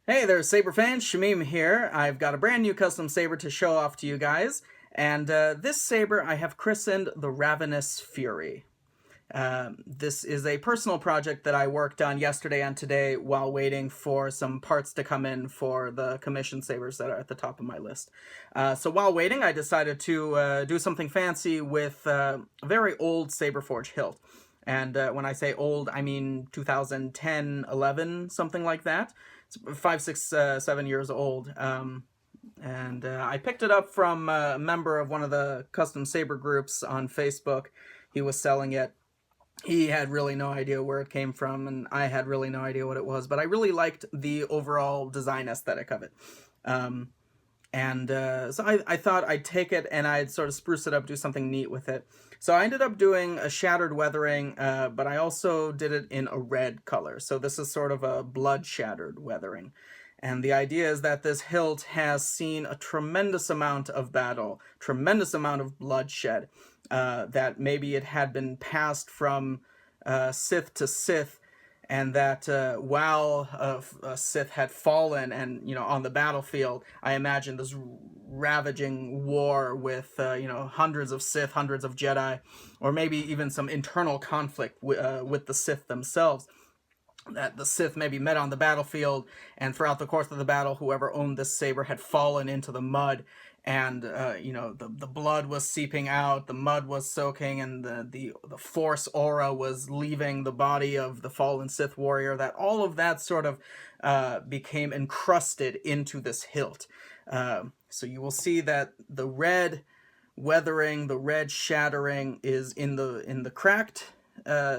Hey there, Saber fans, Shamim here. I've got a brand new custom saber to show off to you guys, and this saber I have christened the Ravenous Fury. This is a personal project that I worked on yesterday and today while waiting for some parts to come in for the commission sabers that are at the top of my list. So while waiting, I decided to do something fancy with a very old SaberForge hilt. And when I say old, I mean 2010, 11, something like that. It's 5, 6, 7 years old. And I picked it up from a member of one of the custom saber groups on Facebook. He was selling it. He had really no idea where it came from, and I had really no idea what it was, but I really liked the overall design aesthetic of it. So I thought I'd take it and I'd sort of spruce it up, do something neat with it. So I ended up doing a shattered weathering, but I also did it in a red color. So this is sort of a blood shattered weathering. And the idea is that this hilt has seen a tremendous amount of battle, tremendous amount of bloodshed, that maybe it had been passed from Sith to Sith, and that while a Sith had fallen and, on the battlefield, I imagine this ravaging war with, hundreds of Sith, hundreds of Jedi, or maybe even some internal conflict with the Sith themselves. That the Sith maybe met on the battlefield, and throughout the course of the battle, whoever owned this saber had fallen into the mud, and the blood was seeping out, the mud was soaking, and the Force aura was leaving the body of the fallen Sith warrior. That all of that sort of became encrusted into this hilt. So you will see that the red weathering, the red shattering, is in the cracked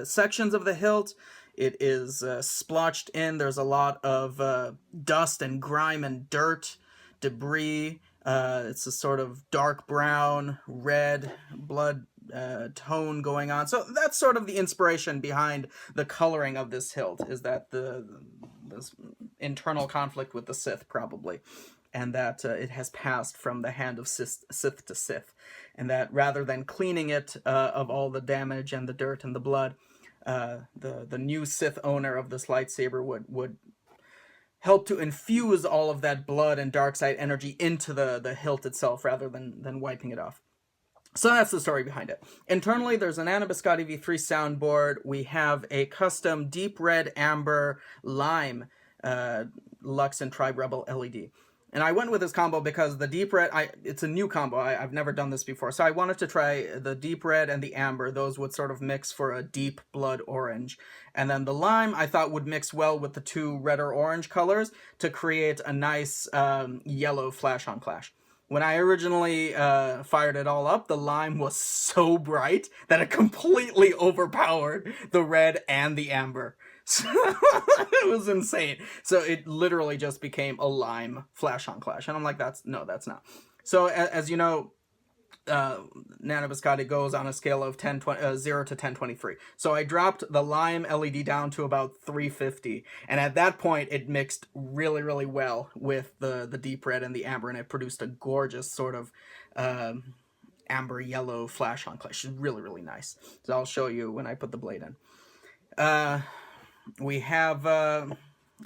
sections of the hilt. It is splotched in. There's a lot of dust and grime and dirt, debris. It's a sort of dark brown, red, blood tone going on. So that's sort of the inspiration behind the coloring of this hilt, is that this internal conflict with the Sith, probably. And that it has passed from the hand of Sith to Sith. And that rather than cleaning it of all the damage and the dirt and the blood, the new Sith owner of this lightsaber would help to infuse all of that blood and dark side energy into the hilt itself rather than wiping it off. So that's the story behind it. Internally, there's an Anna Biscotti V3 soundboard. We have a custom deep red, amber, lime Luxeon Tribe Rebel LED. And I went with this combo because the deep red, it's a new combo. I've never done this before. So I wanted to try the deep red and the amber. Those would sort of mix for a deep blood orange. And then the lime, I thought, would mix well with the two red or orange colors to create a nice yellow flash on clash. When I originally fired it all up, the lime was so bright that it completely overpowered the red and the amber. So it was insane. So it literally just became a lime flash on clash. And I'm like, that's not. So as you know, Nana Biscotti goes on a scale of 0 to 1023. So I dropped the lime LED down to about 350. And at that point, it mixed really, really well with the deep red and the amber. And it produced a gorgeous sort of amber yellow flash on clash. It's really, really nice. So I'll show you when I put the blade in. We have a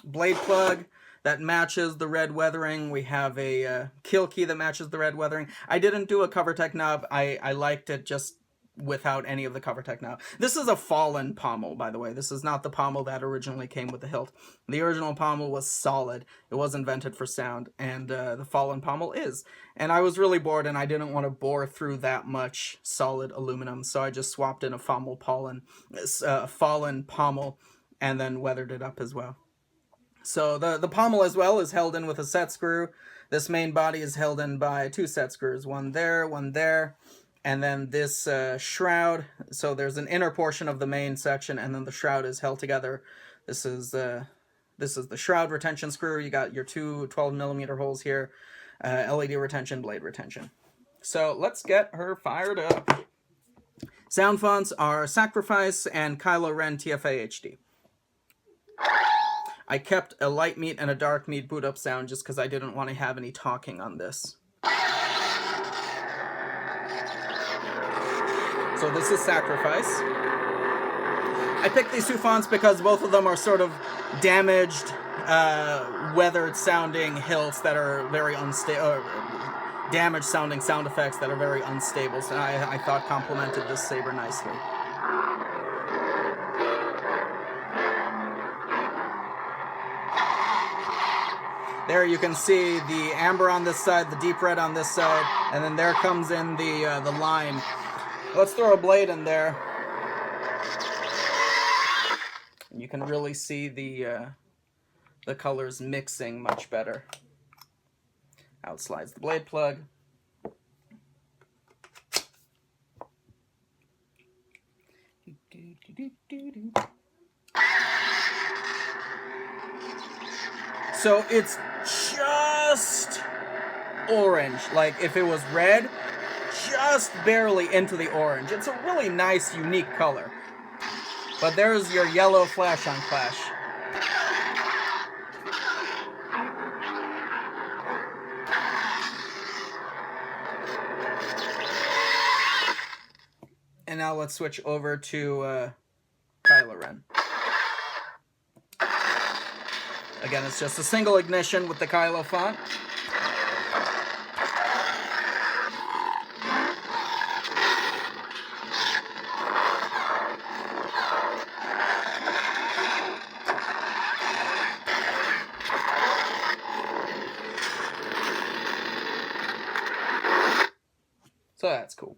blade plug that matches the red weathering. We have a kill key that matches the red weathering. I didn't do a cover tech knob. I liked it just without any of the cover tech knob. This is a fallen pommel, by the way. This is not the pommel that originally came with the hilt. The original pommel was solid. It was invented for sound, and the fallen pommel is. And I was really bored, and I didn't want to bore through that much solid aluminum, so I just swapped in a fallen pommel, and then weathered it up as well. So the pommel as well is held in with a set screw. This main body is held in by 2 set screws, one there, and then this shroud. So there's an inner portion of the main section, and then the shroud is held together. This is the shroud retention screw. You got your 2 12mm holes here, LED retention, blade retention. So let's get her fired up. Sound fonts are Sacrifice and Kylo Ren TFA HD. I kept a light meat and a dark meat boot up sound just because I didn't want to have any talking on this. So this is Sacrifice. I picked these two fonts because both of them are sort of damaged, weathered sounding hilts that are very unstable, damaged sounding sound effects that are very unstable, so I thought complemented this saber nicely. There you can see the amber on this side, the deep red on this side, and then there comes in the lime. Let's throw a blade in there. You can really see the colors mixing much better. Out slides the blade plug. So it's just orange, like if it was red, just barely into the orange. It's a really nice, unique color. But there's your yellow flash on clash. And now let's switch over to Kylo Ren. Again, it's just a single ignition with the Kylo font. So that's cool.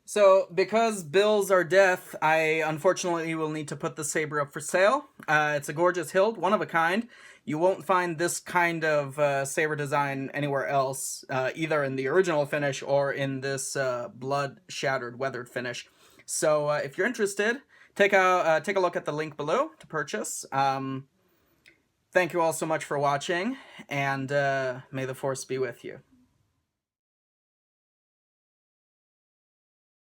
So, because bills are death, I unfortunately will need to put the saber up for sale. It's a gorgeous hilt, one of a kind. You won't find this kind of saber design anywhere else, either in the original finish or in this blood-shattered, weathered finish. So, if you're interested, take a look at the link below to purchase. Thank you all so much for watching, and may the Force be with you.